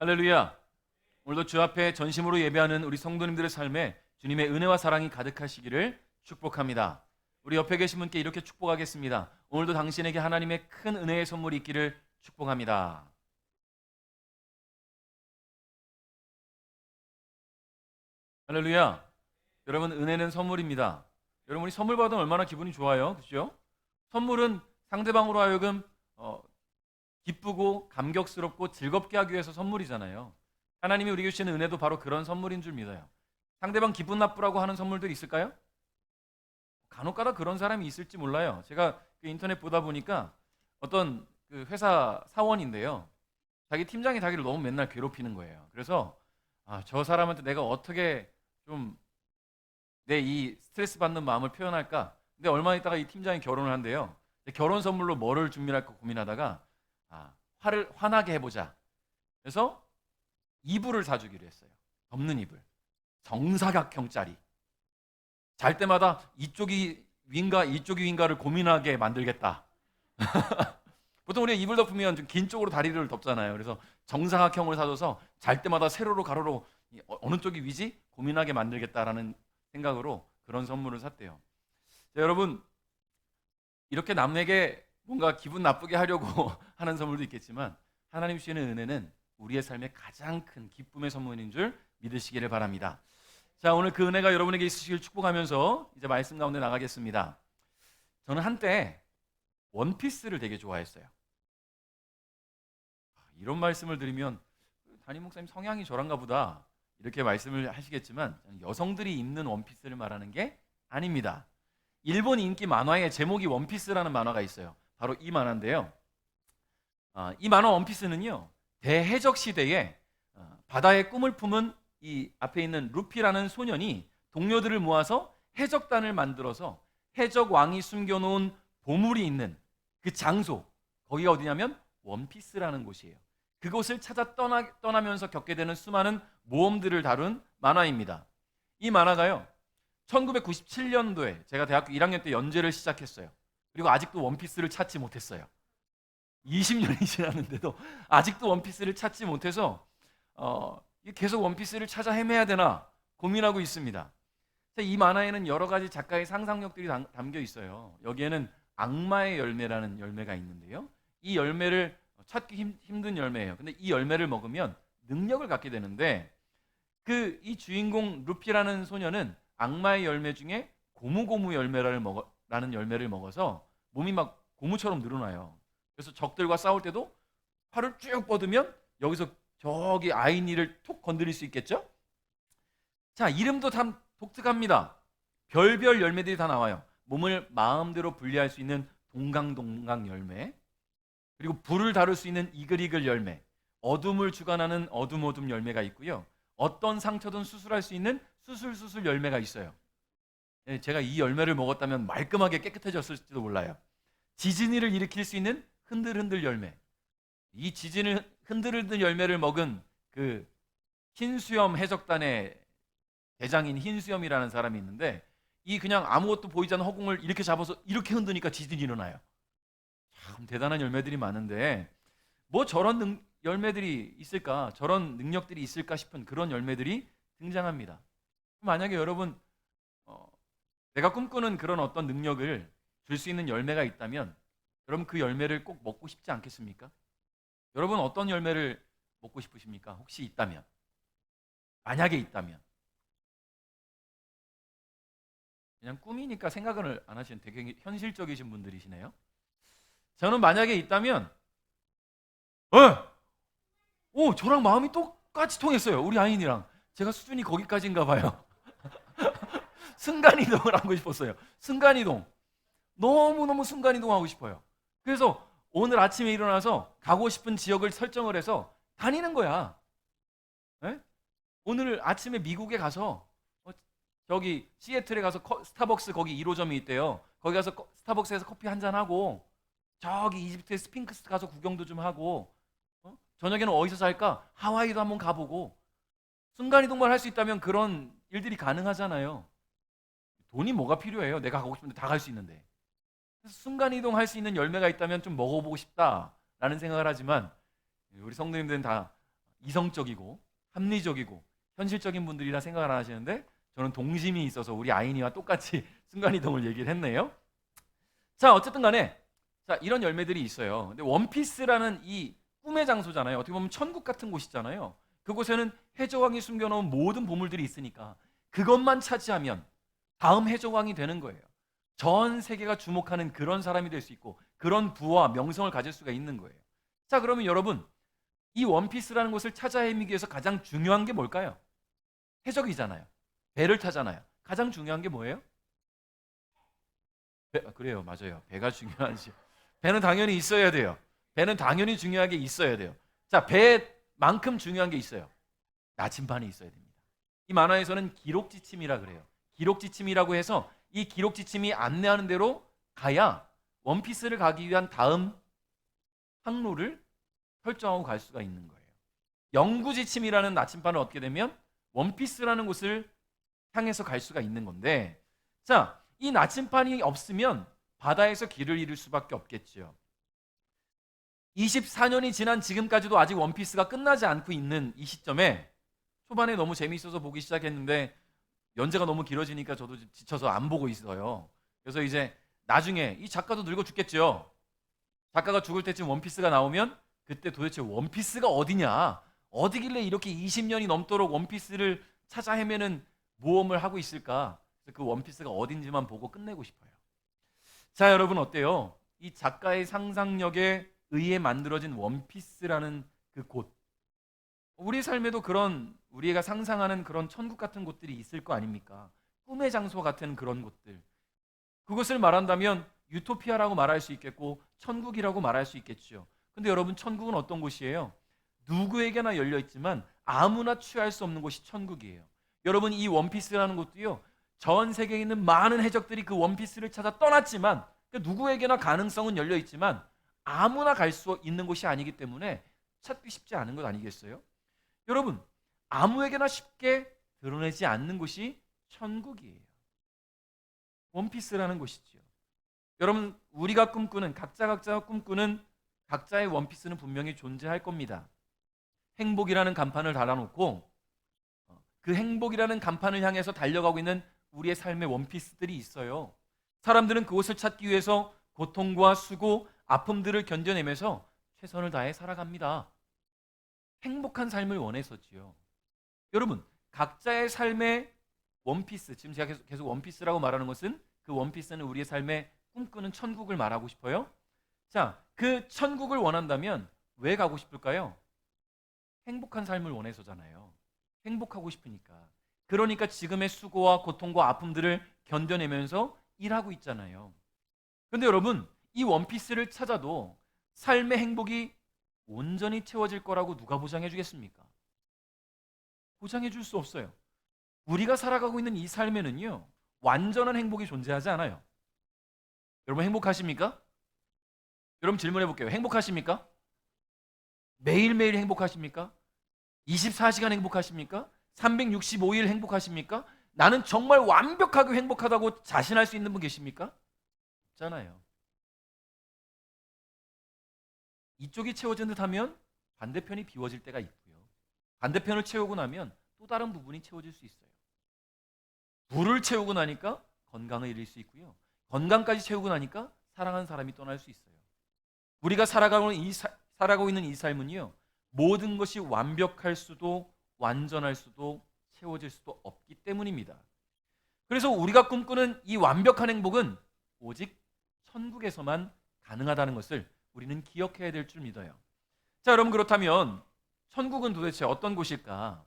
할렐루야. 오늘도 주 앞에 전심으로 예배하는 우리 성도님들의 삶에 주님의 은혜와 사랑이 가득하시기를 축복합니다. 우리 옆에 계신 분께 이렇게 축복하겠습니다. 오늘도 당신에게 하나님의 큰 은혜의 선물이 있기를 축복합니다. 할렐루야. 여러분, 은혜는 선물입니다. 여러분이 선물 받으면 얼마나 기분이 좋아요, 그렇죠? 선물은 상대방으로 하여금 기쁘고 감격스럽고 즐겁게 하기 위해서 선물이잖아요. 하나님이 우리에게 주시는 은혜도 바로 그런 선물인 줄 믿어요. 상대방 기분 나쁘라고 하는 선물들이 있을까요? 간혹가다 그런 사람이 있을지 몰라요. 제가 그 인터넷 보다 보니까 어떤 그 회사 사원인데요, 자기 팀장이 자기를 너무 맨날 괴롭히는 거예요. 그래서 저 사람한테 내가 어떻게 좀 내 이 스트레스 받는 마음을 표현할까? 근데 얼마 있다가 이 팀장이 결혼을 한대요. 결혼 선물로 뭐를 준비할까 고민하다가 화를 화나게 해보자. 그래서 이불을 사주기로 했어요. 덮는 이불. 정사각형짜리. 잘 때마다 이쪽이 윈가 이쪽이 윈가를 고민하게 만들겠다. 보통 우리가 이불 덮으면 좀 긴 쪽으로 다리를 덮잖아요. 그래서 정사각형을 사줘서 잘 때마다 세로로 가로로 어느 쪽이 위지 고민하게 만들겠다라는 생각으로 그런 선물을 샀대요. 자, 여러분, 이렇게 남에게 뭔가 기분 나쁘게 하려고 하는 선물도 있겠지만 하나님 주시는 은혜는 우리의 삶의 가장 큰 기쁨의 선물인 줄 믿으시기를 바랍니다. 자, 오늘 그 은혜가 여러분에게 있으시길 축복하면서 이제 말씀 가운데 나가겠습니다. 저는 한때 원피스를 되게 좋아했어요. 이런 말씀을 드리면 담임 목사님 성향이 저란가 보다 이렇게 말씀을 하시겠지만 여성들이 입는 원피스를 말하는 게 아닙니다. 일본 인기 만화의 제목이 원피스라는 만화가 있어요. 바로 이 만화인데요. 이 만화 원피스는요, 대해적 시대에 바다의 꿈을 품은 이 앞에 있는 루피라는 소년이 동료들을 모아서 해적단을 만들어서 해적 왕이 숨겨놓은 보물이 있는 그 장소, 거기가 어디냐면 원피스라는 곳이에요. 그곳을 찾아 떠나면서 겪게 되는 수많은 모험들을 다룬 만화입니다. 이 만화가요, 1997년도에 제가 대학교 1학년 때 연재를 시작했어요. 그리고 아직도 원피스를 찾지 못했어요. 20년이 지났는데도 아직도 원피스를 찾지 못해서 계속 원피스를 찾아 헤매야 되나 고민하고 있습니다. 이 만화에는 여러 가지 작가의 상상력들이 담겨 있어요. 여기에는 악마의 열매라는 열매가 있는데요, 이 열매를 찾기 힘든 열매예요. 근데 이 열매를 먹으면 능력을 갖게 되는데 이 주인공 루피라는 소녀는 악마의 열매 중에 고무고무 열매라는 열매를 먹어서 몸이 막 고무처럼 늘어나요. 그래서 적들과 싸울 때도 팔을 쭉 뻗으면 여기서 저기 아이니를 톡 건드릴 수 있겠죠? 자, 이름도 참 독특합니다. 별별 열매들이 다 나와요. 몸을 마음대로 분리할 수 있는 동강동강 열매, 그리고 불을 다룰 수 있는 이글이글 열매, 어둠을 주관하는 어둠어둠 열매가 있고요, 어떤 상처든 수술할 수 있는 수술수술 열매가 있어요. 제가 이 열매를 먹었다면 말끔하게 깨끗해졌을지도 몰라요. 지진이를 일으킬 수 있는 흔들흔들 열매. 이 지진을 흔들흔들 열매를 먹은 그 흰수염 해적단의 대장인 흰수염이라는 사람이 있는데, 이 그냥 아무것도 보이지 않는 허공을 이렇게 잡아서 이렇게 흔드니까 지진이 일어나요. 참 대단한 열매들이 많은데 뭐 저런 열매들이 있을까, 저런 능력들이 있을까 싶은 그런 열매들이 등장합니다. 만약에 여러분 내가 꿈꾸는 그런 어떤 능력을 줄 수 있는 열매가 있다면 여러분 그 열매를 꼭 먹고 싶지 않겠습니까? 여러분 어떤 열매를 먹고 싶으십니까? 혹시 있다면, 만약에 있다면. 그냥 꿈이니까 생각을 안 하시는 되게 현실적이신 분들이시네요. 저는 만약에 있다면 저랑 마음이 똑같이 통했어요. 우리 아인이랑 제가 수준이 거기까지인가 봐요. 순간이동을 하고 싶었어요. 순간이동. 너무너무 순간이동하고 싶어요. 그래서 오늘 아침에 일어나서 가고 싶은 지역을 설정을 해서 다니는 거야. 에? 오늘 아침에 미국에 가서 저기 시애틀에 가서 스타벅스 거기 1호점이 있대요. 거기 가서 스타벅스에서 커피 한잔 하고, 저기 이집트의 스핑크스 가서 구경도 좀 하고, 저녁에는 어디서 살까? 하와이도 한번 가보고. 순간이동만 할 수 있다면 그런 일들이 가능하잖아요. 돈이 뭐가 필요해요? 내가 가고 싶은데 다 갈 수 있는데. 그래서 순간이동 할 수 있는 열매가 있다면 좀 먹어보고 싶다라는 생각을 하지만 우리 성도님들은 다 이성적이고 합리적이고 현실적인 분들이라 생각을 안 하시는데 저는 동심이 있어서 우리 아이니와 똑같이 순간이동을 얘기를 했네요. 자, 어쨌든 간에 자, 이런 열매들이 있어요. 근데 원피스라는 이 꿈의 장소잖아요. 어떻게 보면 천국 같은 곳이잖아요. 그곳에는 해적왕이 숨겨놓은 모든 보물들이 있으니까 그것만 차지하면 다음 해적왕이 되는 거예요. 전 세계가 주목하는 그런 사람이 될 수 있고 그런 부와 명성을 가질 수가 있는 거예요. 자, 그러면 여러분, 이 원피스라는 곳을 찾아 헤매기 위해서 가장 중요한 게 뭘까요? 해적이잖아요. 배를 타잖아요. 가장 중요한 게 뭐예요? 그래요, 맞아요. 배가 중요하지. 배는 당연히 있어야 돼요. 배는 당연히 중요하게 있어야 돼요. 자, 배만큼 중요한 게 있어요. 나침반이 있어야 됩니다. 이 만화에서는 기록지침이라 그래요. 기록지침이라고 해서 이 기록지침이 안내하는 대로 가야 원피스를 가기 위한 다음 항로를 설정하고 갈 수가 있는 거예요. 영구지침이라는 나침반을 얻게 되면 원피스라는 곳을 향해서 갈 수가 있는 건데, 자, 이 나침반이 없으면 바다에서 길을 잃을 수밖에 없겠죠. 24년이 지난 지금까지도 아직 원피스가 끝나지 않고 있는 이 시점에 초반에 너무 재미있어서 보기 시작했는데 연재가 너무 길어지니까 저도 지쳐서 안 보고 있어요. 그래서 이제 나중에 이 작가도 늙어 죽겠죠. 작가가 죽을 때쯤 원피스가 나오면 그때 도대체 원피스가 어디냐, 어디길래 이렇게 20년이 넘도록 원피스를 찾아 헤매는 모험을 하고 있을까. 그래서 그 원피스가 어딘지만 보고 끝내고 싶어요. 자, 여러분 어때요? 이 작가의 상상력에 의해 만들어진 원피스라는 그 곳, 우리 삶에도 그런 우리가 상상하는 그런 천국 같은 곳들이 있을 거 아닙니까? 꿈의 장소 같은 그런 곳들. 그것을 말한다면 유토피아라고 말할 수 있겠고 천국이라고 말할 수 있겠죠. 근데 여러분, 천국은 어떤 곳이에요? 누구에게나 열려 있지만 아무나 취할 수 없는 곳이 천국이에요. 여러분, 이 원피스라는 곳도요, 전 세계에 있는 많은 해적들이 그 원피스를 찾아 떠났지만 누구에게나 가능성은 열려 있지만 아무나 갈 수 있는 곳이 아니기 때문에 찾기 쉽지 않은 것 아니겠어요? 여러분, 아무에게나 쉽게 드러내지 않는 곳이 천국이에요. 원피스라는 곳이죠. 여러분, 우리가 꿈꾸는 각자가 꿈꾸는 각자의 원피스는 분명히 존재할 겁니다. 행복이라는 간판을 달아놓고 그 행복이라는 간판을 향해서 달려가고 있는 우리의 삶의 원피스들이 있어요. 사람들은 그곳을 찾기 위해서 고통과 수고, 아픔들을 견뎌내면서 최선을 다해 살아갑니다. 행복한 삶을 원해서지요. 여러분, 각자의 삶의 원피스, 지금 제가 계속 원피스라고 말하는 것은 그 원피스는 우리의 삶의 꿈꾸는 천국을 말하고 싶어요. 자, 그 천국을 원한다면 왜 가고 싶을까요? 행복한 삶을 원해서잖아요. 행복하고 싶으니까. 그러니까 지금의 수고와 고통과 아픔들을 견뎌내면서 일하고 있잖아요. 그런데 여러분, 이 원피스를 찾아도 삶의 행복이 온전히 채워질 거라고 누가 보장해 주겠습니까? 보장해 줄 수 없어요. 우리가 살아가고 있는 이 삶에는요, 완전한 행복이 존재하지 않아요. 여러분, 행복하십니까? 여러분, 질문해 볼게요. 행복하십니까? 매일매일 행복하십니까? 24시간 행복하십니까? 365일 행복하십니까? 나는 정말 완벽하게 행복하다고 자신할 수 있는 분 계십니까? 없잖아요. 이쪽이 채워진 듯 하면 반대편이 비워질 때가 있고요. 반대편을 채우고 나면 또 다른 부분이 채워질 수 있어요. 불을 채우고 나니까 건강을 잃을 수 있고요. 건강까지 채우고 나니까 사랑하는 사람이 떠날 수 있어요. 우리가 살아가고 있는 이 삶은요, 모든 것이 완벽할 수도 완전할 수도 채워질 수도 없기 때문입니다. 그래서 우리가 꿈꾸는 이 완벽한 행복은 오직 천국에서만 가능하다는 것을 우리는 기억해야 될 줄 믿어요. 자, 여러분, 그렇다면 천국은 도대체 어떤 곳일까?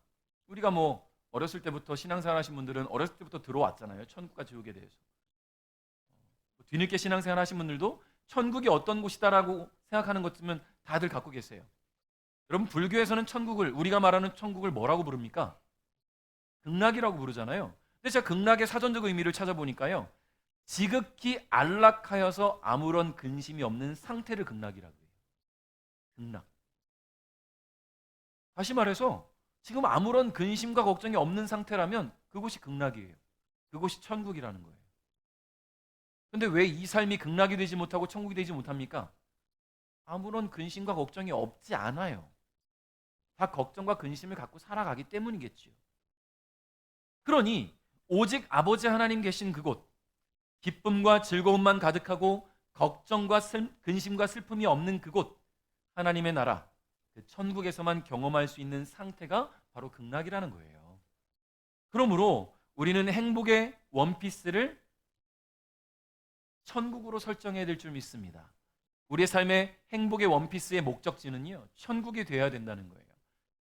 우리가 뭐 어렸을 때부터 신앙생활 하신 분들은 어렸을 때부터 들어왔잖아요. 천국과 지옥에 대해서. 뒤늦게 신앙생활 하신 분들도 천국이 어떤 곳이다라고 생각하는 것쯤은 다들 갖고 계세요. 여러분, 불교에서는 천국을, 우리가 말하는 천국을 뭐라고 부릅니까? 극락이라고 부르잖아요. 근데 제가 극락의 사전적 의미를 찾아보니까요, 지극히 안락하여서 아무런 근심이 없는 상태를 극락이라고 해요. 극락. 다시 말해서 지금 아무런 근심과 걱정이 없는 상태라면 그곳이 극락이에요. 그곳이 천국이라는 거예요. 근데 왜 이 삶이 극락이 되지 못하고 천국이 되지 못합니까? 아무런 근심과 걱정이 없지 않아요. 다 걱정과 근심을 갖고 살아가기 때문이겠지요. 그러니 오직 아버지 하나님 계신 그곳, 기쁨과 즐거움만 가득하고 걱정과 근심과 슬픔이 없는 그곳, 하나님의 나라, 그 천국에서만 경험할 수 있는 상태가 바로 극락이라는 거예요. 그러므로 우리는 행복의 원피스를 천국으로 설정해야 될 줄 믿습니다. 우리의 삶의 행복의 원피스의 목적지는요, 천국이 되어야 된다는 거예요.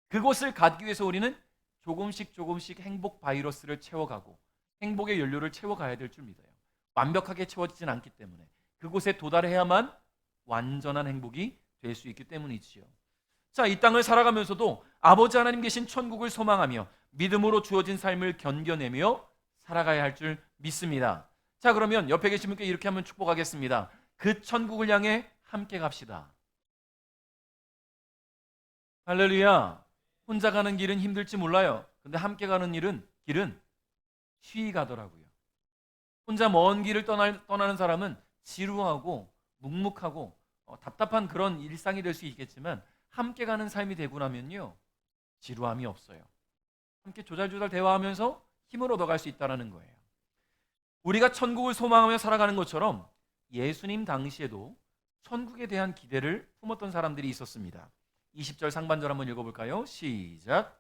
그곳을 가기 위해서 우리는 조금씩 행복 바이러스를 채워가고 행복의 연료를 채워가야 될 줄 믿어요. 완벽하게 채워지진 않기 때문에 그곳에 도달해야만 완전한 행복이 될 수 있기 때문이지요. 자, 이 땅을 살아가면서도 아버지 하나님 계신 천국을 소망하며 믿음으로 주어진 삶을 견뎌내며 살아가야 할 줄 믿습니다. 자, 그러면 옆에 계신 분께 이렇게 한번 축복하겠습니다. 그 천국을 향해 함께 갑시다. 할렐루야. 혼자 가는 길은 힘들지 몰라요. 근데 함께 가는 길은 쉬이 가더라고요. 혼자 먼 길을 떠나는 사람은 지루하고 묵묵하고 답답한 그런 일상이 될 수 있겠지만 함께 가는 삶이 되고 나면요, 지루함이 없어요. 함께 조잘조잘 대화하면서 힘을 얻어갈 수 있다는 거예요. 우리가 천국을 소망하며 살아가는 것처럼 예수님 당시에도 천국에 대한 기대를 품었던 사람들이 있었습니다. 20절 상반절 한번 읽어볼까요? 시작.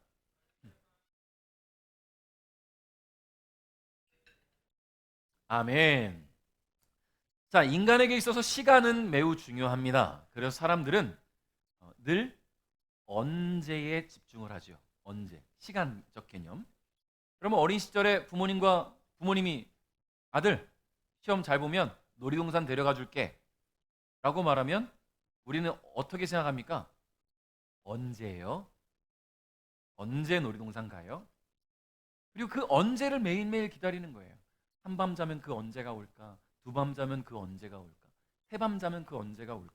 아멘. 자, 인간에게 있어서 시간은 매우 중요합니다. 그래서 사람들은 늘 언제에 집중을 하죠. 언제. 시간적 개념. 그러면 어린 시절에 부모님이 아들, 시험 잘 보면 놀이동산 데려가 줄게 라고 말하면 우리는 어떻게 생각합니까? 언제예요? 언제 놀이동산 가요? 그리고 그 언제를 매일매일 기다리는 거예요. 한밤 자면 그 언제가 올까? 두밤 자면 그 언제가 올까? 세밤 자면 그 언제가 올까?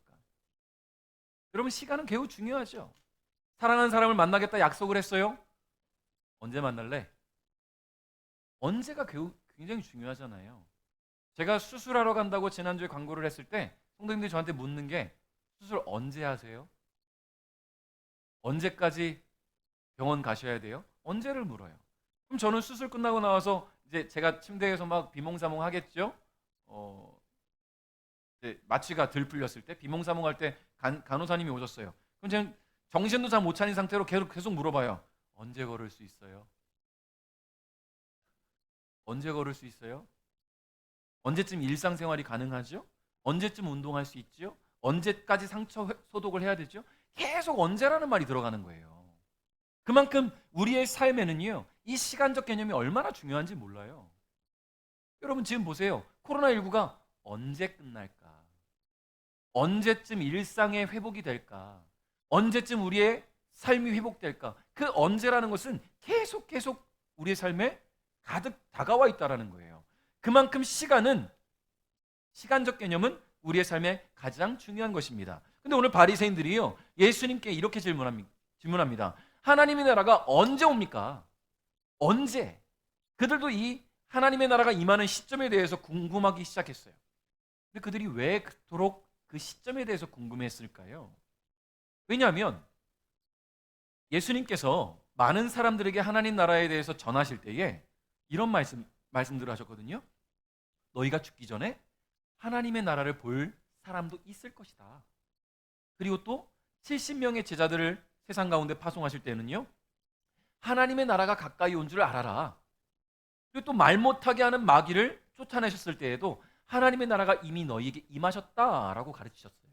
여러분, 시간은 매우 중요하죠. 사랑하는 사람을 만나겠다 약속을 했어요. 언제 만날래? 언제가 굉장히 중요하잖아요. 제가 수술하러 간다고 지난주에 광고를 했을 때 성도님들이 저한테 묻는 게 수술 언제 하세요? 언제까지 병원 가셔야 돼요? 언제를 물어요. 그럼 저는 수술 끝나고 나와서 이제 제가 침대에서 막 비몽사몽 하겠죠. 이제 마취가 덜 풀렸을 때 비몽사몽 할 때 간호사님이 오셨어요. 그럼 저는 정신도 잘 못 차린 상태로 계속 물어봐요. 언제 걸을 수 있어요? 언제 걸을 수 있어요? 언제쯤 일상생활이 가능하죠? 언제쯤 운동할 수 있죠? 언제까지 상처 소독을 해야 되죠? 계속 언제라는 말이 들어가는 거예요. 그만큼 우리의 삶에는요, 이 시간적 개념이 얼마나 중요한지 몰라요. 여러분 지금 보세요. 코로나19가 언제 끝날까? 언제쯤 일상의 회복이 될까? 언제쯤 우리의 삶이 회복될까? 그 언제라는 것은 계속 우리의 삶에 가득 다가와 있다는 거예요. 그만큼 시간적 개념은 우리의 삶에 가장 중요한 것입니다. 근데 오늘 바리새인들이요, 예수님께 이렇게 질문합니다. 하나님의 나라가 언제 옵니까? 언제? 그들도 이 하나님의 나라가 임하는 시점에 대해서 궁금하기 시작했어요. 근데 그들이 왜 그토록 그 시점에 대해서 궁금했을까요? 왜냐하면 예수님께서 많은 사람들에게 하나님 나라에 대해서 전하실 때에 이런 말씀들을 하셨거든요. 너희가 죽기 전에 하나님의 나라를 볼 사람도 있을 것이다. 그리고 또 70명의 제자들을 세상 가운데 파송하실 때는요, 하나님의 나라가 가까이 온 줄 알아라. 그리고 또 말 못하게 하는 마귀를 쫓아내셨을 때에도 하나님의 나라가 이미 너희에게 임하셨다라고 가르치셨어요.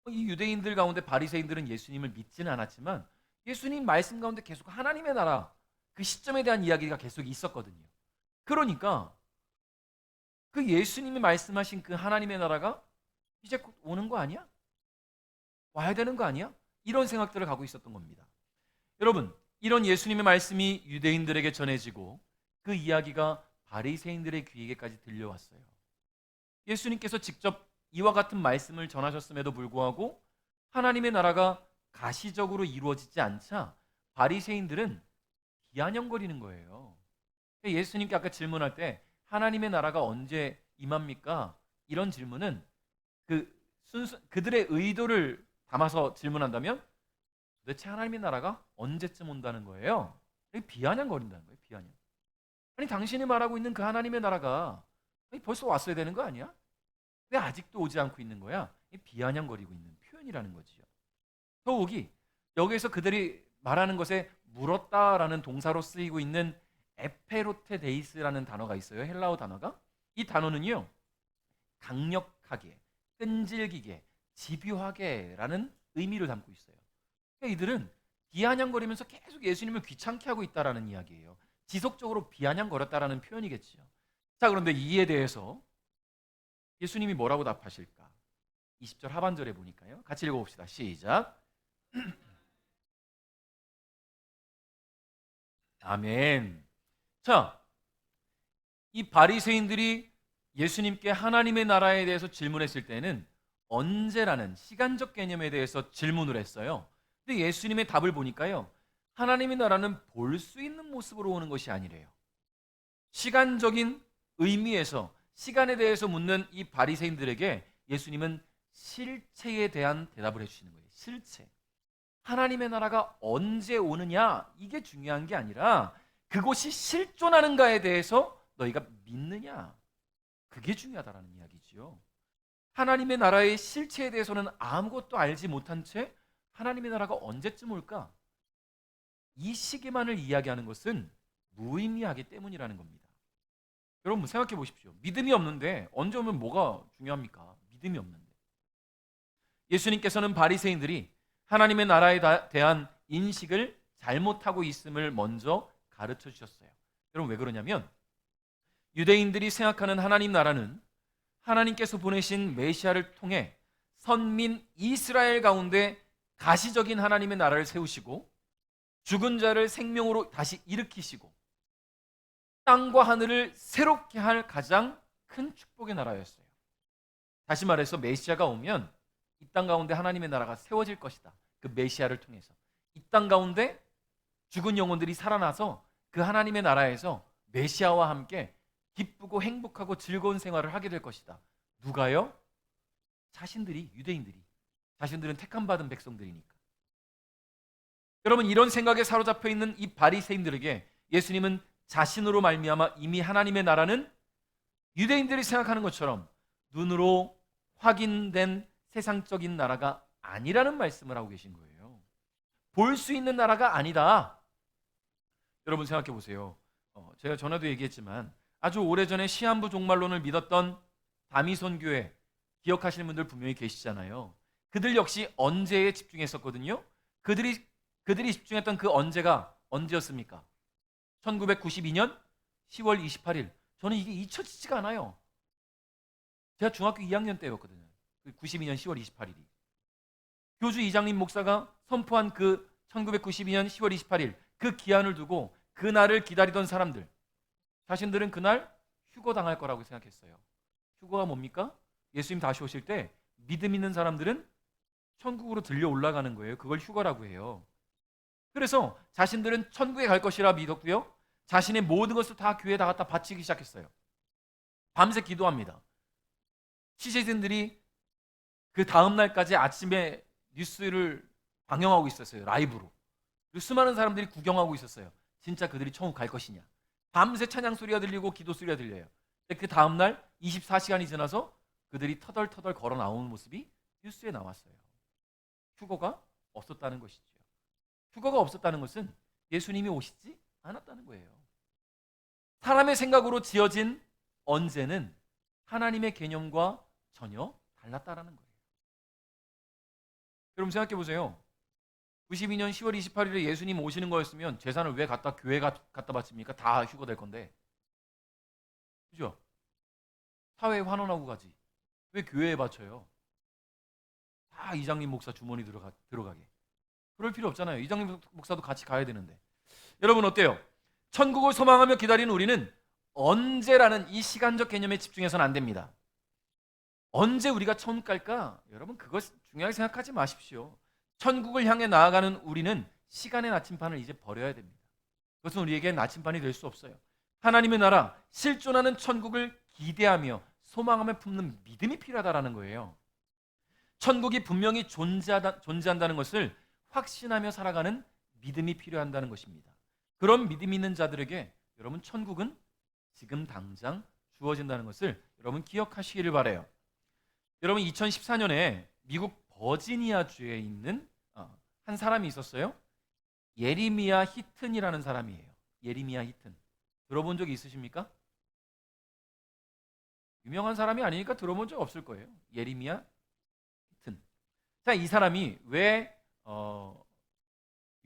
이 유대인들 가운데 바리새인들은 예수님을 믿지는 않았지만 예수님 말씀 가운데 계속 하나님의 나라 그 시점에 대한 이야기가 계속 있었거든요. 그러니까 그 예수님이 말씀하신 그 하나님의 나라가 이제 곧 오는 거 아니야? 와야 되는 거 아니야? 이런 생각들을 갖고 있었던 겁니다. 여러분, 이런 예수님의 말씀이 유대인들에게 전해지고 그 이야기가 바리새인들의 귀에게까지 들려왔어요. 예수님께서 직접 이와 같은 말씀을 전하셨음에도 불구하고 하나님의 나라가 가시적으로 이루어지지 않자 바리새인들은 비아냥거리는 거예요. 예수님께 아까 질문할 때 하나님의 나라가 언제 임합니까? 이런 질문은 그들의 의도를 담아서 질문한다면 도대체 하나님의 나라가 언제쯤 온다는 거예요? 비아냥거린다는 거예요. 비아냥. 아니 당신이 말하고 있는 그 하나님의 나라가 벌써 왔어야 되는 거 아니야? 왜 아직도 오지 않고 있는 거야? 비아냥거리고 있는 표현이라는 거지요. 더욱이 여기에서 그들이 말하는 것에 물었다라는 동사로 쓰이고 있는 에페로테데이스라는 단어가 있어요. 헬라어 단어가. 이 단어는요, 강력하게, 끈질기게, 집요하게라는 의미를 담고 있어요. 그러니까 이들은 비아냥거리면서 계속 예수님을 귀찮게 하고 있다라는 이야기예요. 지속적으로 비아냥거렸다라는 표현이겠지요. 자, 그런데 이에 대해서 예수님이 뭐라고 답하실까? 20절 하반절에 보니까요. 같이 읽어봅시다. 시작. 아멘. 자, 이 바리새인들이 예수님께 하나님의 나라에 대해서 질문했을 때는 언제라는 시간적 개념에 대해서 질문을 했어요. 근데 예수님의 답을 보니까요, 하나님의 나라는 볼 수 있는 모습으로 오는 것이 아니래요. 시간적인 의미에서 시간에 대해서 묻는 이 바리새인들에게 예수님은 실체에 대한 대답을 해주시는 거예요. 실체. 하나님의 나라가 언제 오느냐, 이게 중요한 게 아니라 그곳이 실존하는가에 대해서 너희가 믿느냐, 그게 중요하다라는 이야기지요. 하나님의 나라의 실체에 대해서는 아무것도 알지 못한 채 하나님의 나라가 언제쯤 올까, 이 시기만을 이야기하는 것은 무의미하기 때문이라는 겁니다. 여러분 생각해 보십시오. 믿음이 없는데 언제 오면 뭐가 중요합니까? 믿음이 없는데. 예수님께서는 바리새인들이 하나님의 나라에 대한 인식을 잘못하고 있음을 먼저 가르쳐 주셨어요. 여러분 왜 그러냐면, 유대인들이 생각하는 하나님 나라는 하나님께서 보내신 메시아를 통해 선민 이스라엘 가운데 가시적인 하나님의 나라를 세우시고 죽은 자를 생명으로 다시 일으키시고 땅과 하늘을 새롭게 할 가장 큰 축복의 나라였어요. 다시 말해서 메시아가 오면 이 땅 가운데 하나님의 나라가 세워질 것이다. 그 메시아를 통해서 이 땅 가운데 죽은 영혼들이 살아나서 그 하나님의 나라에서 메시아와 함께 기쁘고 행복하고 즐거운 생활을 하게 될 것이다. 누가요? 자신들이, 유대인들이. 자신들은 택함 받은 백성들이니까. 여러분, 이런 생각에 사로잡혀 있는 이 바리새인들에게 예수님은 자신으로 말미암아 이미 하나님의 나라는 유대인들이 생각하는 것처럼 눈으로 확인된 세상적인 나라가 아니라는 말씀을 하고 계신 거예요. 볼 수 있는 나라가 아니다. 여러분 생각해 보세요. 제가 전에도 얘기했지만 아주 오래전에 시한부 종말론을 믿었던 다미손 교회 기억하시는 분들 분명히 계시잖아요. 그들 역시 언제에 집중했었거든요. 그들이 집중했던 그 언제가 언제였습니까? 1992년 10월 28일. 저는 이게 잊혀지지가 않아요. 제가 중학교 2학년 때였거든요. 92년 10월 28일이. 교주 이장림 목사가 선포한 그 1992년 10월 28일 그 기한을 두고 그날을 기다리던 사람들, 자신들은 그날 휴거 당할 거라고 생각했어요. 휴거가 뭡니까? 예수님 다시 오실 때 믿음 있는 사람들은 천국으로 들려 올라가는 거예요. 그걸 휴거라고 해요. 그래서 자신들은 천국에 갈 것이라 믿었고요. 자신의 모든 것을 다 교회에 다 갖다 바치기 시작했어요. 밤새 기도합니다. 시세진들이 그 다음 날까지 아침에 뉴스를 방영하고 있었어요. 라이브로. 그리고 수많은 사람들이 구경하고 있었어요. 진짜 그들이 천국 갈 것이냐. 밤새 찬양 소리가 들리고 기도 소리가 들려요. 근데 그 다음 날 24시간이 지나서 그들이 터덜터덜 걸어 나오는 모습이 뉴스에 나왔어요. 휴거가 없었다는 것이죠. 휴거가 없었다는 것은 예수님이 오시지 않았다는 거예요. 사람의 생각으로 지어진 언제는 하나님의 개념과 전혀 달랐다라는 거예요. 여러분 생각해 보세요. 92년 10월 28일에 예수님 오시는 거였으면 재산을 왜 교회에 갖다 바칩니까? 다 휴거될 건데. 그죠? 사회에 환원하고 가지. 왜 교회에 바쳐요? 다 이장님 목사 주머니 들어가게. 그럴 필요 없잖아요. 이장님 목사도 같이 가야 되는데. 여러분 어때요? 천국을 소망하며 기다리는 우리는 언제라는 이 시간적 개념에 집중해서는 안 됩니다. 언제 우리가 천국 갈까? 여러분 그것 중요하게 생각하지 마십시오. 천국을 향해 나아가는 우리는 시간의 나침반을 이제 버려야 됩니다. 그것은 우리에게 나침반이 될 수 없어요. 하나님의 나라, 실존하는 천국을 기대하며 소망하며 품는 믿음이 필요하다라는 거예요. 천국이 분명히 존재한다는 것을 확신하며 살아가는 믿음이 필요한다는 것입니다. 그런 믿음 있는 자들에게 여러분 천국은 지금 당장 주어진다는 것을 여러분 기억하시기를 바라요. 여러분 2014년에 미국 버지니아 주에 있는 한 사람이 있었어요. 예리미야 히튼이라는 사람이에요. 예리미야 히튼. 들어본 적이 있으십니까? 유명한 사람이 아니니까 들어본 적 없을 거예요. 예리미야 히튼. 자, 이 사람이 왜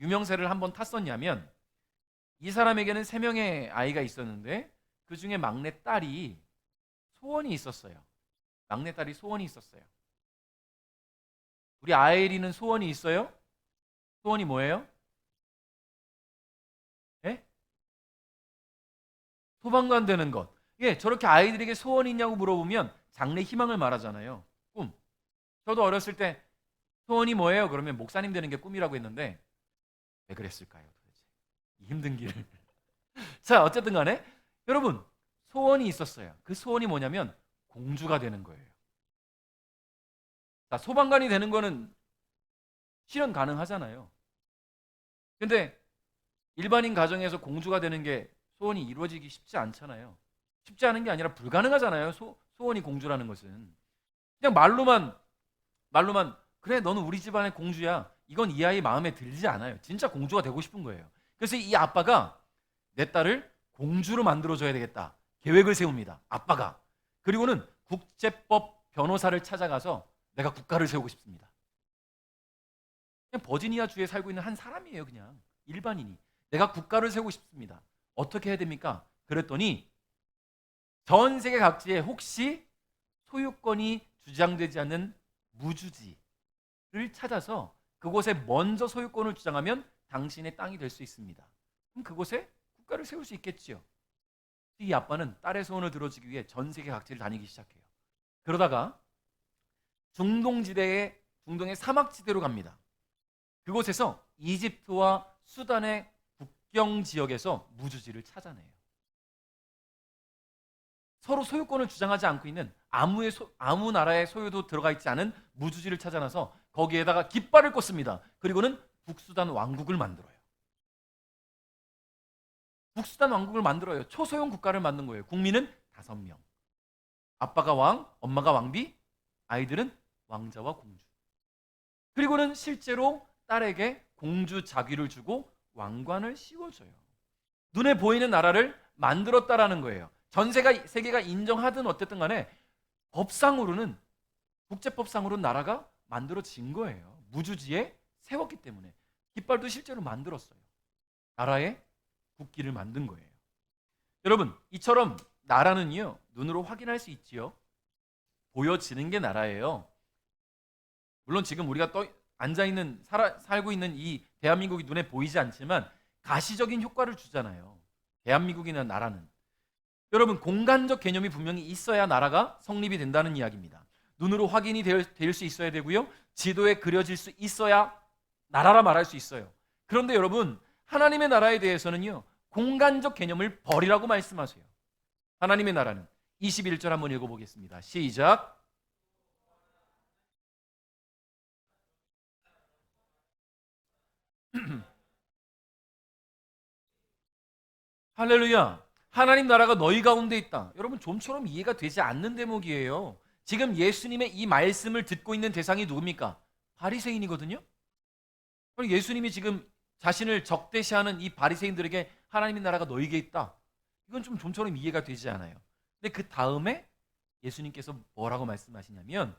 유명세를 한번 탔었냐면 이 사람에게는 3명의 아이가 있었는데 그 중에 막내 딸이 소원이 있었어요. 막내 딸이 소원이 있었어요. 우리 아이리는 소원이 있어요? 소원이 뭐예요? 예? 소방관 되는 것. 예, 저렇게 아이들에게 소원이 있냐고 물어보면 장래 희망을 말하잖아요. 꿈. 저도 어렸을 때 소원이 뭐예요? 그러면 목사님 되는 게 꿈이라고 했는데 왜 그랬을까요? 도대체 이 힘든 길을. 자, 어쨌든 간에 여러분 소원이 있었어요. 그 소원이 뭐냐면 공주가 되는 거예요. 자, 소방관이 되는 거는 실현 가능하잖아요. 근데 일반인 가정에서 공주가 되는 게 소원이 이루어지기 쉽지 않잖아요. 쉽지 않은 게 아니라 불가능하잖아요. 소원이 공주라는 것은. 그냥 말로만 그래 너는 우리 집안의 공주야. 이건 이 아이 마음에 들지 않아요. 진짜 공주가 되고 싶은 거예요. 그래서 이 아빠가 내 딸을 공주로 만들어줘야 되겠다. 계획을 세웁니다. 아빠가. 그리고는 국제법 변호사를 찾아가서 내가 국가를 세우고 싶습니다. 그냥 버지니아 주에 살고 있는 한 사람이에요. 그냥 일반인이. 내가 국가를 세우고 싶습니다. 어떻게 해야 됩니까? 그랬더니 전 세계 각지에 혹시 소유권이 주장되지 않는 무주지를 찾아서 그곳에 먼저 소유권을 주장하면 당신의 땅이 될 수 있습니다. 그럼 그곳에 국가를 세울 수 있겠지요. 이 아빠는 딸의 소원을 들어주기 위해 전 세계 각지를 다니기 시작해요. 그러다가 중동의 사막지대로 갑니다. 그곳에서 이집트와 수단의 국경 지역에서 무주지를 찾아내요. 서로 소유권을 주장하지 않고 있는 아무 나라의 소유도 들어가 있지 않은 무주지를 찾아내서 거기에다가 깃발을 꽂습니다. 그리고는 북수단 왕국을 만들어요. 북수단 왕국을 만들어요. 초소형 국가를 만든 거예요. 국민은 5명. 아빠가 왕, 엄마가 왕비, 아이들은 왕자와 공주. 그리고는 실제로 딸에게 공주 자귀를 주고 왕관을 씌워줘요. 눈에 보이는 나라를 만들었다라는 거예요. 전 세계가 인정하든 어쨌든 간에 법상으로는 국제법상으로는 나라가 만들어진 거예요. 무주지에 세웠기 때문에. 깃발도 실제로 만들었어요. 나라의 국기를 만든 거예요. 여러분, 이처럼 나라는요, 눈으로 확인할 수 있지요. 보여지는 게 나라예요. 물론 지금 우리가 살고 있는 이 대한민국이 눈에 보이지 않지만 가시적인 효과를 주잖아요. 대한민국이나 나라는. 여러분, 공간적 개념이 분명히 있어야 나라가 성립이 된다는 이야기입니다. 눈으로 확인이 될 수 있어야 되고요. 지도에 그려질 수 있어야 나라라 말할 수 있어요. 그런데 여러분, 하나님의 나라에 대해서는요, 공간적 개념을 버리라고 말씀하세요. 하나님의 나라는 21절 한번 읽어보겠습니다. 시작. 할렐루야. 하나님 나라가 너희 가운데 있다. 여러분, 좀처럼 이해가 되지 않는 대목이에요. 지금 예수님의 이 말씀을 듣고 있는 대상이 누굽니까? 바리새인이거든요. 그럼 예수님이 지금 자신을 적대시하는 이 바리새인들에게 하나님의 나라가 너희에게 있다. 이건 좀 좀처럼 이해가 되지 않아요. 근데 그 다음에 예수님께서 뭐라고 말씀하시냐면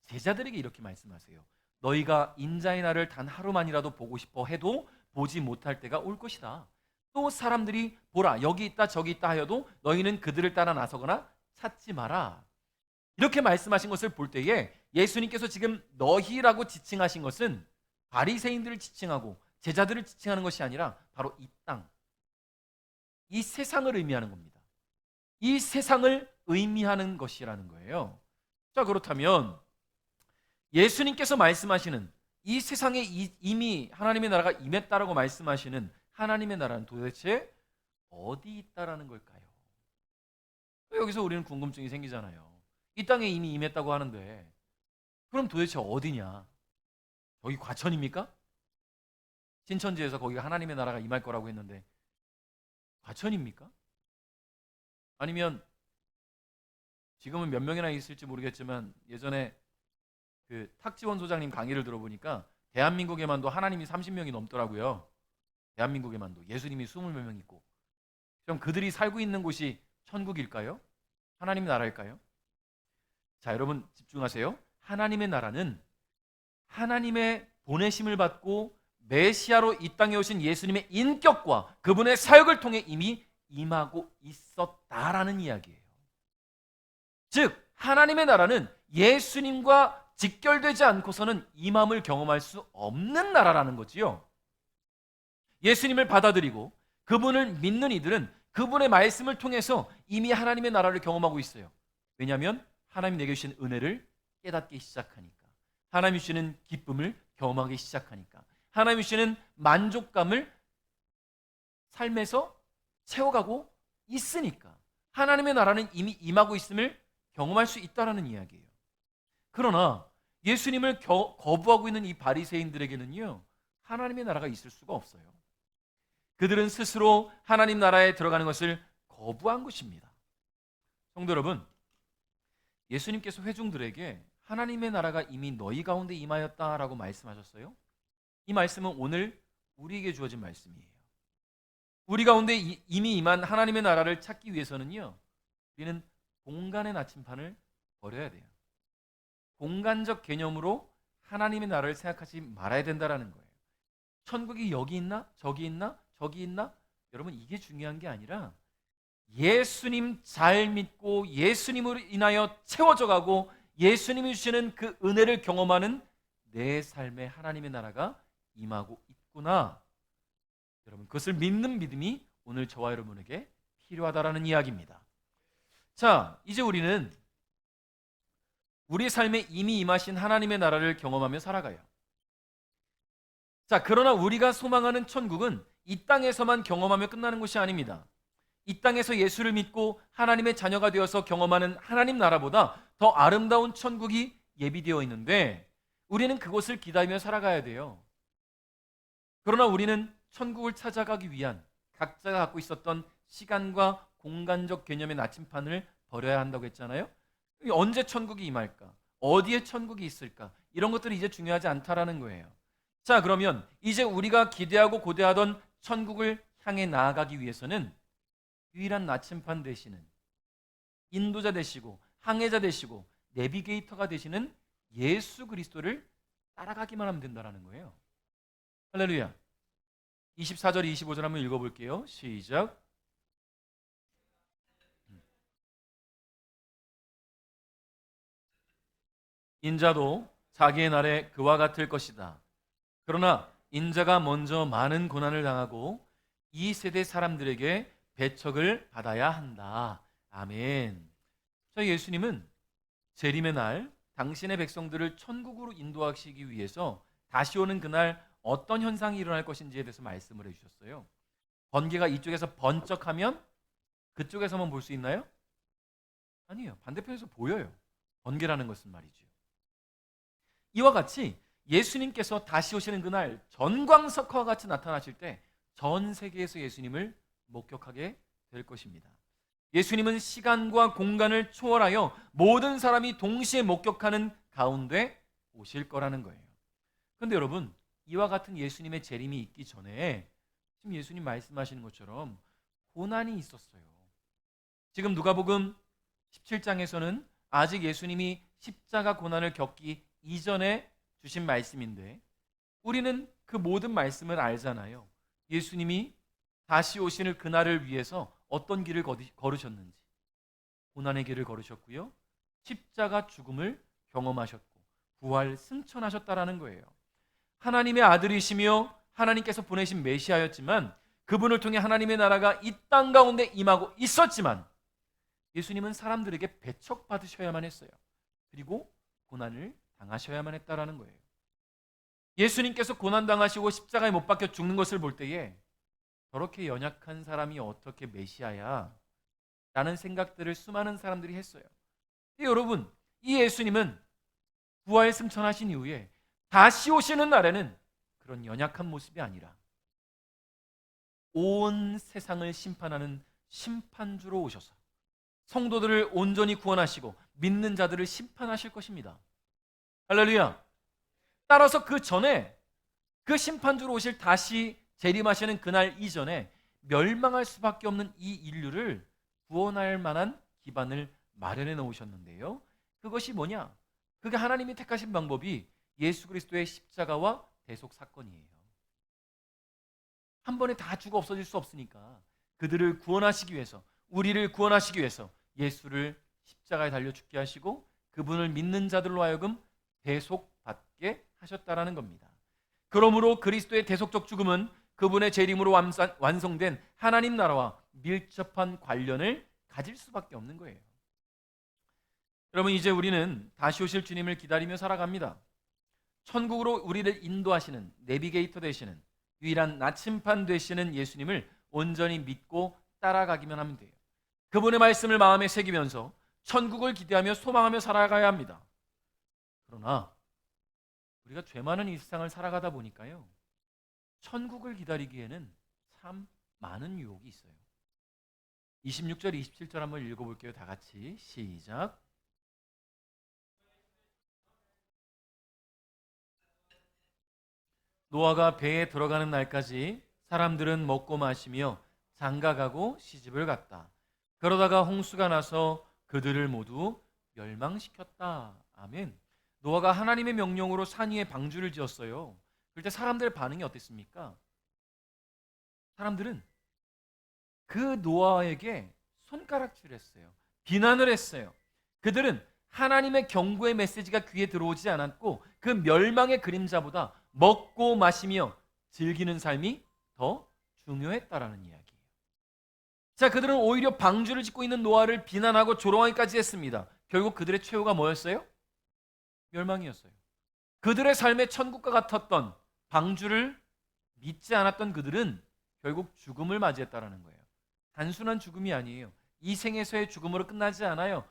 제자들에게 이렇게 말씀하세요. 너희가 인자의 날을 단 하루만이라도 보고 싶어 해도 보지 못할 때가 올 것이다. 또 사람들이 보라 여기 있다 저기 있다 하여도 너희는 그들을 따라 나서거나 찾지 마라. 이렇게 말씀하신 것을 볼 때에 예수님께서 지금 너희라고 지칭하신 것은 바리새인들을 지칭하고 제자들을 지칭하는 것이 아니라 바로 이 땅, 이 세상을 의미하는 겁니다. 이 세상을 의미하는 것이라는 거예요. 자, 그렇다면 예수님께서 말씀하시는 이 세상에 이미 하나님의 나라가 임했다라고 말씀하시는 하나님의 나라는 도대체 어디 있다라는 걸까요? 여기서 우리는 궁금증이 생기잖아요. 이 땅에 이미 임했다고 하는데 그럼 도대체 어디냐? 여기 과천입니까? 신천지에서 거기가 하나님의 나라가 임할 거라고 했는데 과천입니까? 아니면 지금은 몇 명이나 있을지 모르겠지만 예전에 그 탁지원 소장님 강의를 들어보니까 대한민국에만도 하나님이 30명이 넘더라고요. 대한민국에만도 예수님이 20몇 명 있고. 그럼 그들이 살고 있는 곳이 천국일까요? 하나님의 나라일까요? 자, 여러분 집중하세요. 하나님의 나라는 하나님의 보내심을 받고 메시아로 이 땅에 오신 예수님의 인격과 그분의 사역을 통해 이미 임하고 있었다라는 이야기예요. 즉 하나님의 나라는 예수님과 직결되지 않고서는 임함을 경험할 수 없는 나라라는 거지요. 예수님을 받아들이고 그분을 믿는 이들은 그분의 말씀을 통해서 이미 하나님의 나라를 경험하고 있어요. 왜냐하면 하나님이 내게 주신 은혜를 깨닫기 시작하니까, 하나님이 주시는 기쁨을 경험하기 시작하니까, 하나님이 주시는 만족감을 삶에서 채워가고 있으니까 하나님의 나라는 이미 임하고 있음을 경험할 수 있다는 이야기예요. 그러나 예수님을 거부하고 있는 이 바리새인들에게는요, 하나님의 나라가 있을 수가 없어요. 그들은 스스로 하나님 나라에 들어가는 것을 거부한 것입니다. 성도 여러분, 예수님께서 회중들에게 하나님의 나라가 이미 너희 가운데 임하였다라고 말씀하셨어요. 이 말씀은 오늘 우리에게 주어진 말씀이에요. 우리 가운데 이미 임한 하나님의 나라를 찾기 위해서는요, 우리는 공간의 나침판을 버려야 돼요. 공간적 개념으로 하나님의 나라를 생각하지 말아야 된다는 거예요. 천국이 여기 있나? 저기 있나? 저기 있나? 여러분, 이게 중요한 게 아니라 예수님 잘 믿고 예수님으로 인하여 채워져 가고 예수님이 주시는 그 은혜를 경험하는 내 삶에 하나님의 나라가 임하고 있구나. 여러분, 그것을 믿는 믿음이 오늘 저와 여러분에게 필요하다라는 이야기입니다. 자, 이제 우리는 우리 삶에 이미 임하신 하나님의 나라를 경험하며 살아가요. 자, 그러나 우리가 소망하는 천국은 이 땅에서만 경험하며 끝나는 것이 아닙니다. 이 땅에서 예수를 믿고 하나님의 자녀가 되어서 경험하는 하나님 나라보다 더 아름다운 천국이 예비되어 있는데 우리는 그곳을 기다리며 살아가야 돼요. 그러나 우리는 천국을 찾아가기 위한 각자가 갖고 있었던 시간과 공간적 개념의 나침판을 버려야 한다고 했잖아요. 언제 천국이 임할까? 어디에 천국이 있을까? 이런 것들이 이제 중요하지 않다라는 거예요. 자, 그러면 이제 우리가 기대하고 고대하던 천국을 향해 나아가기 위해서는 유일한 나침판 되시는 인도자 되시고 항해자 되시고 내비게이터가 되시는 예수 그리스도를 따라가기만 하면 된다는 거예요. 할렐루야. 24절 25절 한번 읽어볼게요. 시작. 인자도 자기의 날에 그와 같을 것이다. 그러나 인자가 먼저 많은 고난을 당하고 이 세대 사람들에게 배척을 받아야 한다. 아멘. 자, 예수님은 재림의 날 당신의 백성들을 천국으로 인도하시기 위해서 다시 오는 그날 어떤 현상이 일어날 것인지에 대해서 말씀을 해주셨어요. 번개가 이쪽에서 번쩍하면 그쪽에서만 볼 수 있나요? 아니에요. 반대편에서 보여요. 번개라는 것은 말이죠. 이와 같이 예수님께서 다시 오시는 그날 전광석화와 같이 나타나실 때 전 세계에서 예수님을 목격하게 될 것입니다. 예수님은 시간과 공간을 초월하여 모든 사람이 동시에 목격하는 가운데 오실 거라는 거예요. 그런데 여러분, 이와 같은 예수님의 재림이 있기 전에 지금 예수님 말씀하시는 것처럼 고난이 있었어요. 지금 누가복음 17장에서는 아직 예수님이 십자가 고난을 겪기 이전에 주신 말씀인데 우리는 그 모든 말씀을 알잖아요. 예수님이 다시 오시는 그날을 위해서 어떤 길을 걸으셨는지 고난의 길을 걸으셨고요, 십자가 죽음을 경험하셨고 부활 승천하셨다라는 거예요. 하나님의 아들이시며 하나님께서 보내신 메시아였지만 그분을 통해 하나님의 나라가 이 땅 가운데 임하고 있었지만 예수님은 사람들에게 배척받으셔야만 했어요. 그리고 고난을 당하셔야만 했다라는 거예요. 예수님께서 고난당하시고 십자가에 못 박혀 죽는 것을 볼 때에 저렇게 연약한 사람이 어떻게 메시아야? 라는 생각들을 수많은 사람들이 했어요. 여러분, 이 예수님은 부활 승천하신 이후에 다시 오시는 날에는 그런 연약한 모습이 아니라 온 세상을 심판하는 심판주로 오셔서 성도들을 온전히 구원하시고 믿는 자들을 심판하실 것입니다. 할렐루야. 따라서 그 전에 그 심판주로 오실 다시 재림하시는 그날 이전에 멸망할 수밖에 없는 이 인류를 구원할 만한 기반을 마련해 놓으셨는데요. 그것이 뭐냐? 그게 하나님이 택하신 방법이 예수 그리스도의 십자가와 대속 사건이에요. 한 번에 다 죽어 없어질 수 없으니까 그들을 구원하시기 위해서, 우리를 구원하시기 위해서 예수를 십자가에 달려 죽게 하시고 그분을 믿는 자들로 하여금 대속받게 하셨다라는 겁니다. 그러므로 그리스도의 대속적 죽음은 그분의 재림으로 완성된 하나님 나라와 밀접한 관련을 가질 수밖에 없는 거예요. 여러분, 이제 우리는 다시 오실 주님을 기다리며 살아갑니다. 천국으로 우리를 인도하시는 내비게이터 되시는 유일한 나침판 되시는 예수님을 온전히 믿고 따라가기만 하면 돼요. 그분의 말씀을 마음에 새기면서 천국을 기대하며 소망하며 살아가야 합니다. 그러나 우리가 죄 많은 이 세상을 살아가다 보니까요, 천국을 기다리기에는 참 많은 유혹이 있어요. 26절, 27절 한번 읽어볼게요. 다 같이 시작. 노아가 배에 들어가는 날까지 사람들은 먹고 마시며 장가가고 시집을 갔다. 그러다가 홍수가 나서 그들을 모두 멸망시켰다. 아멘. 노아가 하나님의 명령으로 산 위에 방주를 지었어요. 그럴 때 사람들의 반응이 어땠습니까? 사람들은 그 노아에게 손가락질했어요. 비난을 했어요. 그들은 하나님의 경고의 메시지가 귀에 들어오지 않았고 그 멸망의 그림자보다 먹고 마시며 즐기는 삶이 더 중요했다라는 이야기예요. 자, 그들은 오히려 방주를 짓고 있는 노아를 비난하고 조롱하기까지 했습니다. 결국 그들의 최후가 뭐였어요? 멸망이었어요. 그들의 삶의 천국과 같았던 방주를 믿지 않았던 그들은 결국 죽음을 맞이했다라는 거예요. 단순한 죽음이 아니에요. 이 생에서의 죽음으로 끝나지 않아요.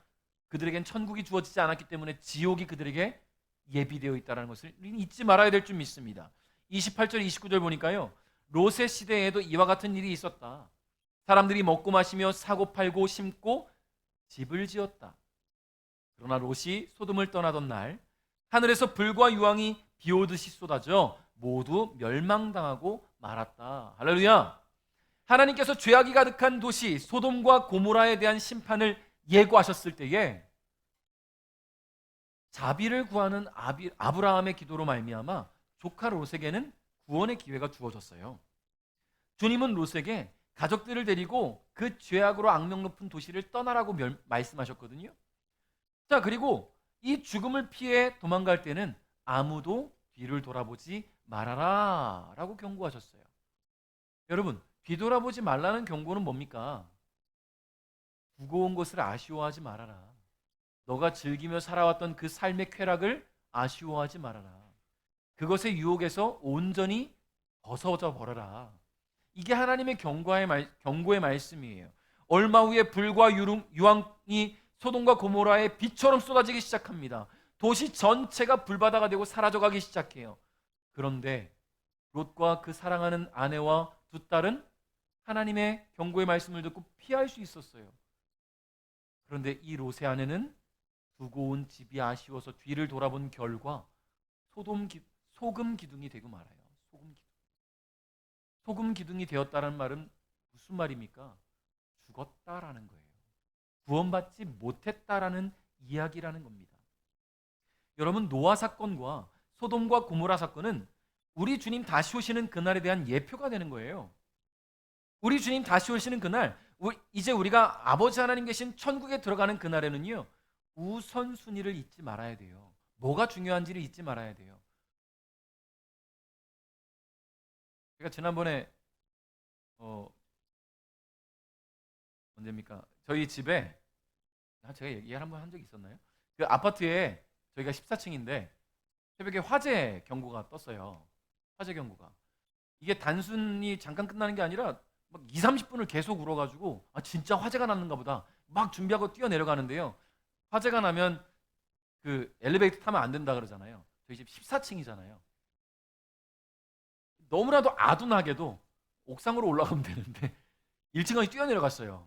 그들에겐 천국이 주어지지 않았기 때문에 지옥이 그들에게 예비되어 있다는 것을 잊지 말아야 될 줄 믿습니다. 28절, 29절 보니까요, 롯의 시대에도 이와 같은 일이 있었다. 사람들이 먹고 마시며 사고 팔고 심고 집을 지었다. 그러나 롯이 소돔을 떠나던 날 하늘에서 불과 유황이 비오듯이 쏟아져 모두 멸망당하고 말았다. 할렐루야. 하나님께서 죄악이 가득한 도시 소돔과 고모라에 대한 심판을 예고하셨을 때에 자비를 구하는 아브라함의 기도로 말미암아 조카 롯에게는 구원의 기회가 주어졌어요. 주님은 롯에게 가족들을 데리고 그 죄악으로 악명 높은 도시를 떠나라고 말씀하셨거든요. 자, 그리고 이 죽음을 피해 도망갈 때는 아무도 뒤를 돌아보지 말아라 라고 경고하셨어요. 여러분, 뒤돌아보지 말라는 경고는 뭡니까? 두고 온 것을 아쉬워하지 말아라. 너가 즐기며 살아왔던 그 삶의 쾌락을 아쉬워하지 말아라. 그것의 유혹에서 온전히 벗어져 버려라. 이게 하나님의 경고의 말씀이에요. 얼마 후에 불과 유황이 소돔과 고모라의 비처럼 쏟아지기 시작합니다. 도시 전체가 불바다가 되고 사라져가기 시작해요. 그런데 롯과 그 사랑하는 아내와 두 딸은 하나님의 경고의 말씀을 듣고 피할 수 있었어요. 그런데 이 롯의 아내는 두고 온 집이 아쉬워서 뒤를 돌아본 결과 소금 기둥이 되고 말아요. 소금 기둥이 되었다는 말은 무슨 말입니까? 죽었다라는 거예요. 구원받지 못했다라는 이야기라는 겁니다. 여러분, 노아 사건과 소돔과 고모라 사건은 우리 주님 다시 오시는 그날에 대한 예표가 되는 거예요. 우리 주님 다시 오시는 그날, 이제 우리가 아버지 하나님 계신 천국에 들어가는 그날에는요, 우선순위를 잊지 말아야 돼요. 뭐가 중요한지를 잊지 말아야 돼요. 제가 지난번에 언제입니까? 저희 집에 제가 얘기를 한번 한 적이 있었나요? 그 아파트에 저희가 14층인데 새벽에 화재 경고가 떴어요. 화재 경고가. 이게 단순히 잠깐 끝나는 게 아니라 막 2, 30분을 계속 울어가지고 진짜 화재가 났는가 보다 막 준비하고 뛰어내려가는데요. 화재가 나면 그 엘리베이터 타면 안 된다 그러잖아요. 저희 집 14층이잖아요. 너무나도 아둔하게도 옥상으로 올라가면 되는데 1층까지 뛰어내려갔어요.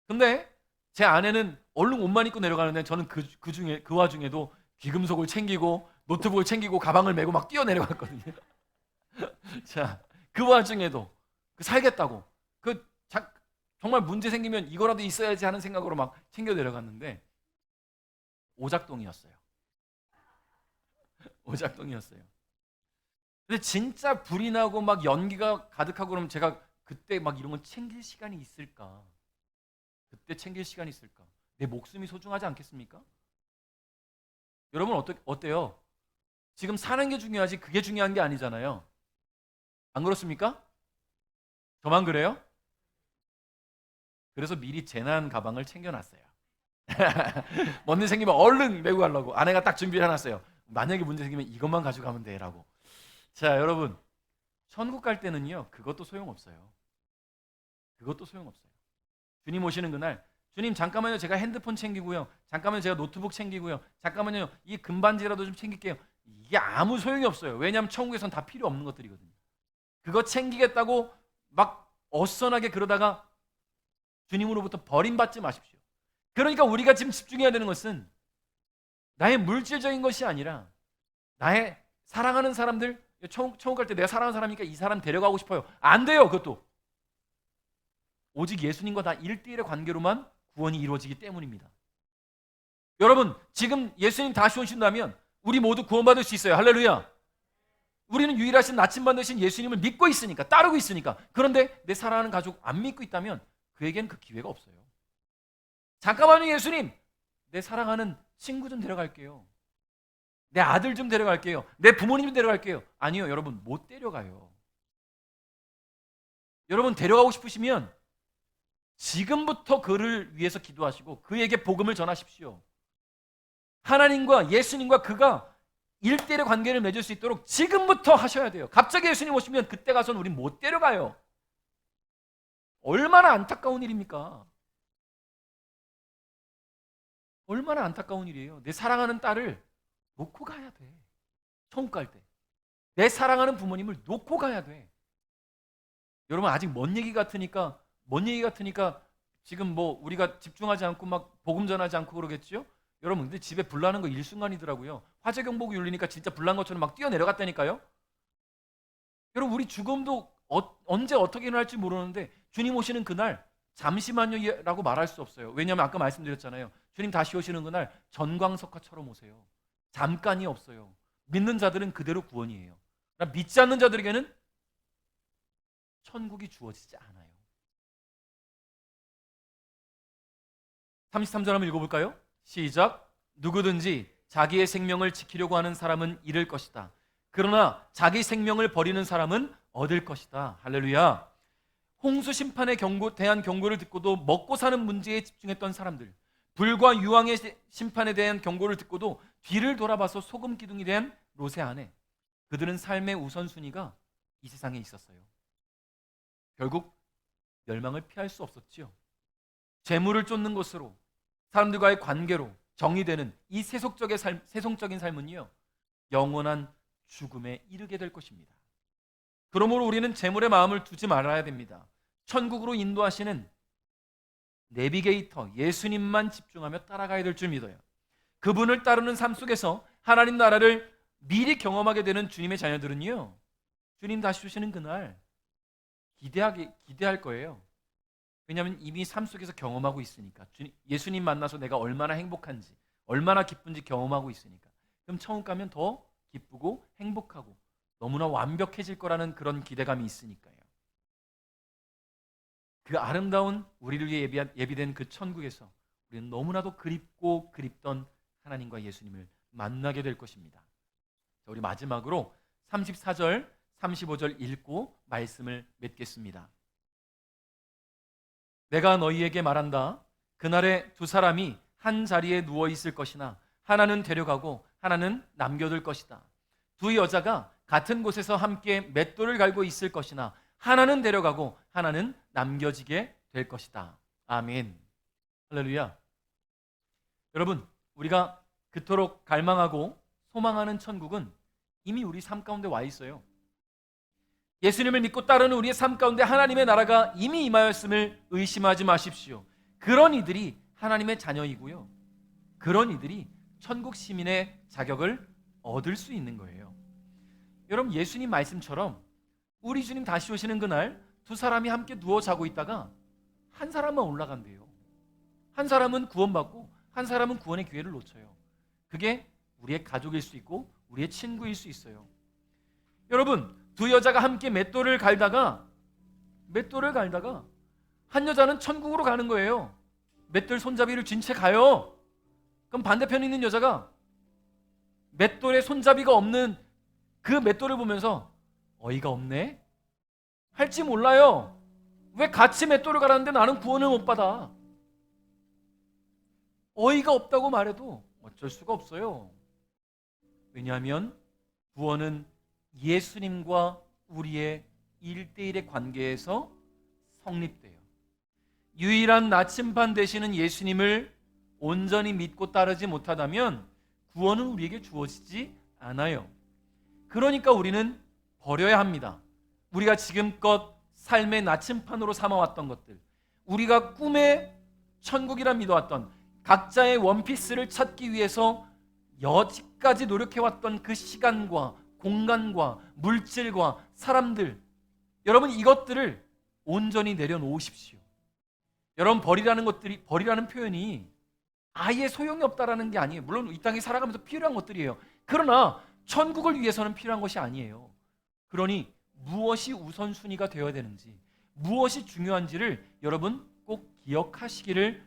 근데 제 아내는 얼른 옷만 입고 내려가는데 저는 그 와중에도 귀금속을 챙기고 노트북을 챙기고 가방을 메고 막 뛰어내려갔거든요. 자, 그 와중에도 살겠다고 정말 문제 생기면 이거라도 있어야지 하는 생각으로 막 챙겨 내려갔는데 오작동이었어요. 오작동이었어요. 근데 진짜 불이 나고 막 연기가 가득하고 그러면 제가 그때 막 이런 건 챙길 시간이 있을까? 그때 챙길 시간이 있을까? 내 목숨이 소중하지 않겠습니까? 여러분 어때요? 지금 사는 게 중요하지 그게 중요한 게 아니잖아요. 안 그렇습니까? 저만 그래요? 그래서 미리 재난 가방을 챙겨놨어요. 뭔 일 생기면 얼른 메고 가려고 아내가 딱 준비를 해놨어요. 만약에 문제 생기면 이것만 가져가면 돼라고. 자, 여러분 천국 갈 때는요 그것도 소용없어요. 그것도 소용없어요. 주님 오시는 그날 주님 잠깐만요 제가 핸드폰 챙기고요, 잠깐만요 제가 노트북 챙기고요, 잠깐만요 이 금반지라도 좀 챙길게요. 이게 아무 소용이 없어요. 왜냐하면 천국에선 다 필요 없는 것들이거든요. 그거 챙기겠다고 막 어선하게 그러다가 주님으로부터 버림받지 마십시오. 그러니까 우리가 지금 집중해야 되는 것은 나의 물질적인 것이 아니라 나의 사랑하는 사람들, 천국 갈 때 내가 사랑하는 사람이니까 이 사람 데려가고 싶어요. 안 돼요. 그것도 오직 예수님과 다 1대1의 관계로만 구원이 이루어지기 때문입니다. 여러분 지금 예수님 다시 오신다면 우리 모두 구원받을 수 있어요. 할렐루야. 우리는 유일하신 나침반 되신 예수님을 믿고 있으니까, 따르고 있으니까. 그런데 내 사랑하는 가족 안 믿고 있다면 그에겐 그 기회가 없어요. 잠깐만요 예수님, 내 사랑하는 친구 좀 데려갈게요, 내 아들 좀 데려갈게요, 내 부모님 좀 데려갈게요. 아니요 여러분, 못 데려가요. 여러분 데려가고 싶으시면 지금부터 그를 위해서 기도하시고 그에게 복음을 전하십시오. 하나님과 예수님과 그가 1대1의 관계를 맺을 수 있도록 지금부터 하셔야 돼요. 갑자기 예수님 오시면 그때 가서는 우린 못 데려가요. 얼마나 안타까운 일입니까? 얼마나 안타까운 일이에요. 내 사랑하는 딸을 놓고 가야 돼. 천국 갈 때. 내 사랑하는 부모님을 놓고 가야 돼. 여러분 아직 먼 얘기 같으니까 지금 뭐 우리가 집중하지 않고 막 복음 전하지 않고 그러겠죠? 여러분 근데 집에 불 나는 거 일순간이더라고요. 화재 경보기 울리니까 진짜 불난 것처럼 막 뛰어내려갔다니까요. 여러분 우리 죽음도 언제 어떻게 일어날지 모르는데 주님 오시는 그날 잠시만요라고 말할 수 없어요. 왜냐하면 아까 말씀드렸잖아요. 주님 다시 오시는 그날 전광석화처럼 오세요. 잠깐이 없어요. 믿는 자들은 그대로 구원이에요. 믿지 않는 자들에게는 천국이 주어지지 않아요. 33절 한번 읽어볼까요? 시작. 누구든지 자기의 생명을 지키려고 하는 사람은 잃을 것이다. 그러나 자기 생명을 버리는 사람은 얻을 것이다. 할렐루야. 홍수 심판에 대한 경고를 듣고도 먹고 사는 문제에 집중했던 사람들, 불과 유황의 심판에 대한 경고를 듣고도 뒤를 돌아봐서 소금 기둥이 된 롯의 아내, 그들은 삶의 우선순위가 이 세상에 있었어요. 결국 멸망을 피할 수 없었지요. 재물을 쫓는 것으로, 사람들과의 관계로 정의되는 이 세속적인 삶은요, 영원한 죽음에 이르게 될 것입니다. 그러므로 우리는 재물에 마음을 두지 말아야 됩니다. 천국으로 인도하시는 내비게이터 예수님만 집중하며 따라가야 될 줄 믿어요. 그분을 따르는 삶 속에서 하나님 나라를 미리 경험하게 되는 주님의 자녀들은요, 주님 다시 오시는 그날 기대할 거예요. 왜냐하면 이미 삶 속에서 경험하고 있으니까. 예수님 만나서 내가 얼마나 행복한지, 얼마나 기쁜지 경험하고 있으니까. 그럼 천국 가면 더 기쁘고 행복하고 너무나 완벽해질 거라는 그런 기대감이 있으니까요. 그 아름다운 우리를 위해 예비된 그 천국에서 우리는 너무나도 그립고 그립던 하나님과 예수님을 만나게 될 것입니다. 자, 우리 마지막으로 34절, 35절 읽고 말씀을 맺겠습니다. 내가 너희에게 말한다. 그날에 두 사람이 한 자리에 누워 있을 것이나 하나는 데려가고 하나는 남겨둘 것이다. 두 여자가 같은 곳에서 함께 맷돌을 갈고 있을 것이나 하나는 데려가고 하나는 남겨지게 될 것이다. 아멘. 할렐루야. 여러분, 우리가 그토록 갈망하고 소망하는 천국은 이미 우리 삶 가운데 와 있어요. 예수님을 믿고 따르는 우리의 삶 가운데 하나님의 나라가 이미 임하였음을 의심하지 마십시오. 그런 이들이 하나님의 자녀이고요, 그런 이들이 천국 시민의 자격을 얻을 수 있는 거예요. 여러분, 예수님 말씀처럼 우리 주님 다시 오시는 그날 두 사람이 함께 누워 자고 있다가 한 사람만 올라간대요. 한 사람은 구원받고 한 사람은 구원의 기회를 놓쳐요. 그게 우리의 가족일 수 있고 우리의 친구일 수 있어요. 여러분, 두 여자가 함께 맷돌을 갈다가 한 여자는 천국으로 가는 거예요. 맷돌 손잡이를 쥔 채 가요. 그럼 반대편에 있는 여자가 맷돌에 손잡이가 없는 그 맷돌을 보면서 어이가 없네? 할지 몰라요. 왜 같이 맷돌을 갈았는데 나는 구원을 못 받아? 어이가 없다고 말해도 어쩔 수가 없어요. 왜냐하면 구원은 예수님과 우리의 1대1의 관계에서 성립돼요. 유일한 나침반 되시는 예수님을 온전히 믿고 따르지 못하다면 구원은 우리에게 주어지지 않아요. 그러니까 우리는 버려야 합니다. 우리가 지금껏 삶의 나침반으로 삼아왔던 것들, 우리가 꿈의 천국이라 믿어왔던 각자의 원피스를 찾기 위해서 여지까지 노력해왔던 그 시간과 공간과 물질과 사람들, 여러분 이것들을 온전히 내려놓으십시오. 여러분, 버리라는 표현이 아예 소용이 없다라는 게 아니에요. 물론 이 땅에 살아가면서 필요한 것들이에요. 그러나 천국을 위해서는 필요한 것이 아니에요. 그러니 무엇이 우선순위가 되어야 되는지, 무엇이 중요한지를 여러분 꼭 기억하시기를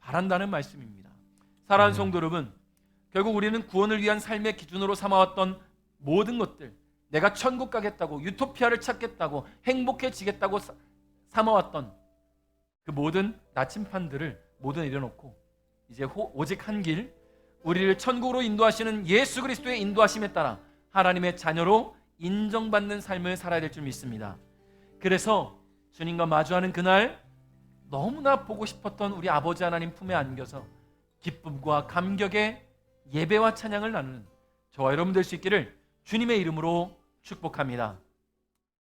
바란다는 말씀입니다. 사랑하는 성도 여러분, 결국 우리는 구원을 위한 삶의 기준으로 삼아왔던 모든 것들, 내가 천국 가겠다고, 유토피아를 찾겠다고, 행복해지겠다고 삼아왔던 그 모든 나침판들을 모두 내려놓고 이제 오직 한 길, 우리를 천국으로 인도하시는 예수 그리스도의 인도하심에 따라 하나님의 자녀로 인정받는 삶을 살아야 될 줄 믿습니다. 그래서 주님과 마주하는 그날 너무나 보고 싶었던 우리 아버지 하나님 품에 안겨서 기쁨과 감격의 예배와 찬양을 나누는 저와 여러분 될 수 있기를 주님의 이름으로 축복합니다.